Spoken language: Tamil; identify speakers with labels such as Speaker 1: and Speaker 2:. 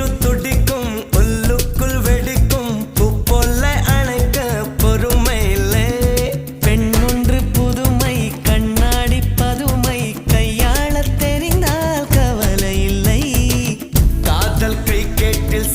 Speaker 1: நெஞ்சு துடிக்கும் உள்ளுக்குள் வெடிக்கும் பூ போல அணைக்க பொறுமை இல்லை
Speaker 2: பெண்ணொன்று புதுமை கண்ணாடி பதுமை கையாள தெரிந்தால் கவலை இல்லை
Speaker 1: காதல் கிரிக்கெட்டில்